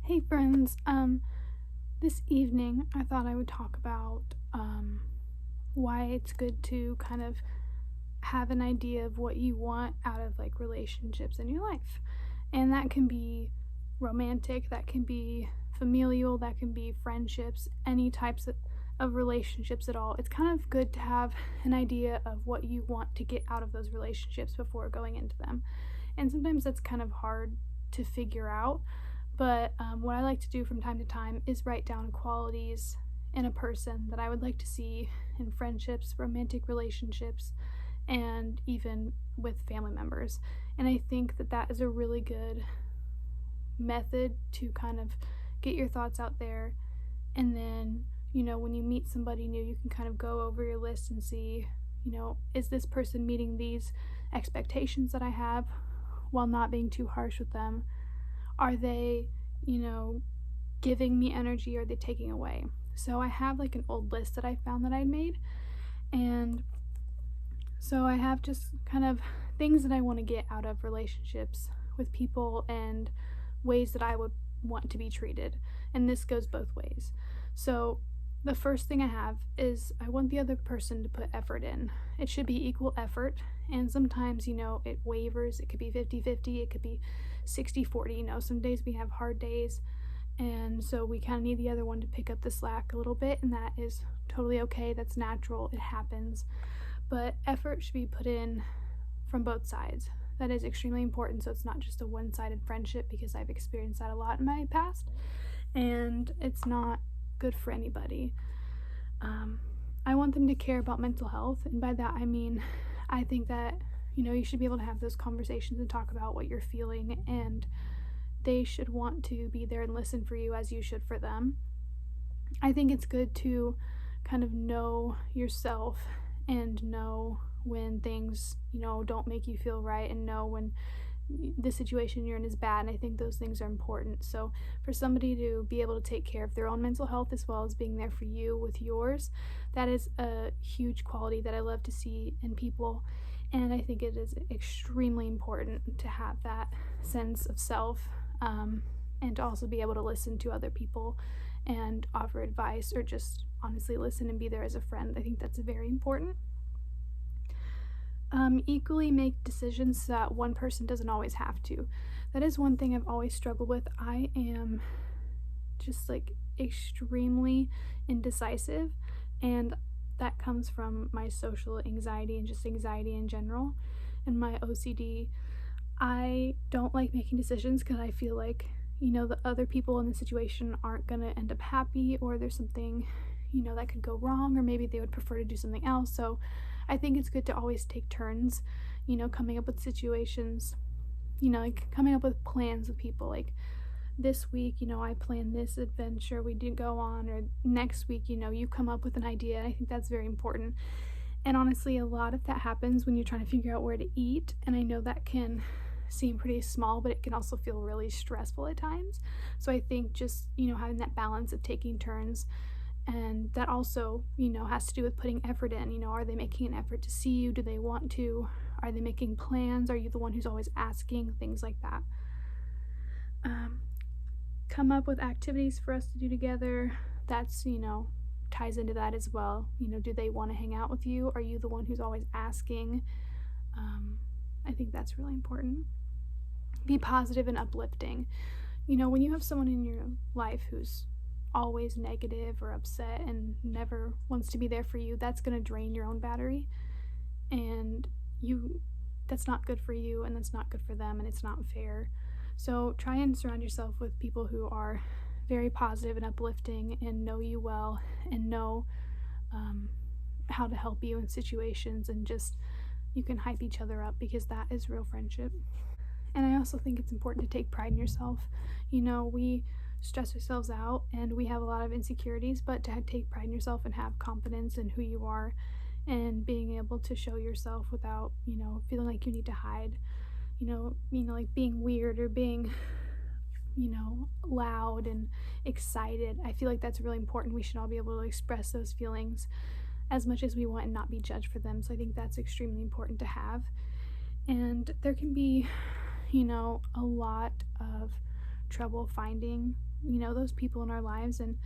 Hey friends, this evening I thought I would talk about why it's good to kind of have an idea of what you want out of like relationships in your life. And that can be romantic, that can be familial, that can be friendships, any types of relationships at all. It's kind of good to have an idea of what you want to get out of those relationships before going into them. And sometimes that's kind of hard to figure out. But what I like to do from time to time is write down qualities in a person that I would like to see in friendships, romantic relationships, and even with family members. And I think that that is a really good method to kind of get your thoughts out there. And then, when you meet somebody new, you can kind of go over your list and see, is this person meeting these expectations that I have while not being too harsh with them? Are they, giving me energy, or are they taking away? So I have like an old list that I found that I'd made. And so I have just kind of things that I want to get out of relationships with people and ways that I would want to be treated. And this goes both ways. So the first thing I have is I want the other person to put effort in. It should be equal effort. And sometimes, it wavers. It could be 50-50. It could be 60-40. Some days we have hard days. And so we kind of need the other one to pick up the slack a little bit. And that is totally okay. That's natural. It happens. But effort should be put in from both sides. That is extremely important. So it's not just a one-sided friendship, because I've experienced that a lot in my past. And it's not good for anybody. I want them to care about mental health, and by that I mean I think that you should be able to have those conversations and talk about what you're feeling, and they should want to be there and listen for you as you should for them. I think it's good to kind of know yourself and know when things don't make you feel right, and know when the situation you're in is bad. And I think those things are important. So for somebody to be able to take care of their own mental health as well as being there for you with yours, that is a huge quality that I love to see in people. And I think it is extremely important to have that sense of self, and to also be able to listen to other people and offer advice, or just honestly listen and be there as a friend. I think that's very important. Equally make decisions so that one person doesn't always have to. That is one thing I've always struggled with. I am just like extremely indecisive, and that comes from my social anxiety and just anxiety in general and my OCD. I don't like making decisions because I feel like the other people in the situation aren't going to end up happy, or there's something that could go wrong, or maybe they would prefer to do something else. So I think it's good to always take turns, coming up with situations, like coming up with plans with people. Like this week, I plan this adventure we did go on, or next week, you come up with an idea. I think that's very important. And honestly, a lot of that happens when you're trying to figure out where to eat. And I know that can seem pretty small, but it can also feel really stressful at times. So I think just, having that balance of taking turns. And that also, has to do with putting effort in. Are they making an effort to see you? Do they want to? Are they making plans? Are you the one who's always asking? Things like that. Come up with activities for us to do together. That's, ties into that as well. Do they want to hang out with you? Are you the one who's always asking? I think that's really important. Be positive and uplifting. When you have someone in your life who's always negative or upset and never wants to be there for you, that's going to drain your own battery, and that's not good for you, and that's not good for them, and it's not fair. So try and surround yourself with people who are very positive and uplifting and know you well, and know how to help you in situations, and just you can hype each other up, because that is real friendship. And I also think it's important to take pride in yourself. We stress ourselves out and we have a lot of insecurities, but to take pride in yourself and have confidence in who you are, and being able to show yourself without, feeling like you need to hide, like being weird or being, loud and excited. I feel like that's really important. We should all be able to express those feelings as much as we want and not be judged for them. So I think that's extremely important to have. And there can be, a lot of trouble finding, those people in our lives. And,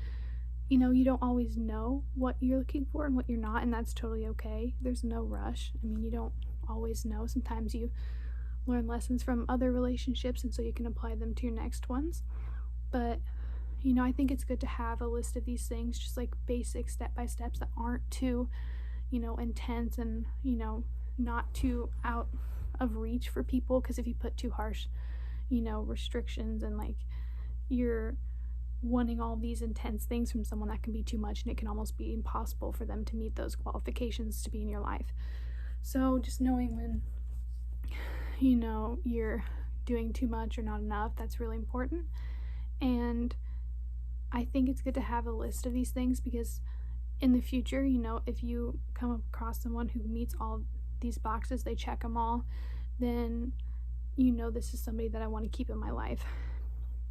you don't always know what you're looking for and what you're not, and that's totally okay. There's no rush. I mean, you don't always know. Sometimes you learn lessons from other relationships, and so you can apply them to your next ones. But, I think it's good to have a list of these things, just like basic step by steps that aren't too, intense and, not too out of reach for people. Because if you put too harsh, restrictions and like you're wanting all these intense things from someone, that can be too much and it can almost be impossible for them to meet those qualifications to be in your life. So just knowing when, you're doing too much or not enough, that's really important. And I think it's good to have a list of these things because in the future, if you come across someone who meets all these boxes, they check them all, then this is somebody that I want to keep in my life.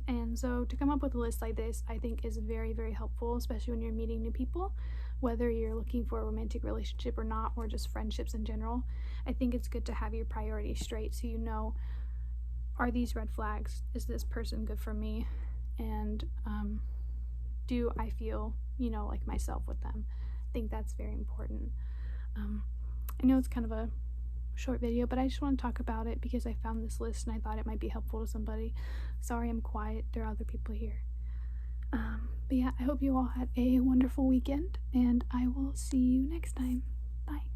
And so to come up with a list like this, I think is very, very helpful, especially when you're meeting new people, whether you're looking for a romantic relationship or not, or just friendships in general. I think it's good to have your priorities straight so are these red flags? Is this person good for me? And do I feel, like myself with them? I think that's very important. I know it's kind of a short video, but I just want to talk about it because I found this list and I thought it might be helpful to somebody. Sorry I'm quiet, there are other people here. But yeah, I hope you all had a wonderful weekend, and I will see you next time. Bye.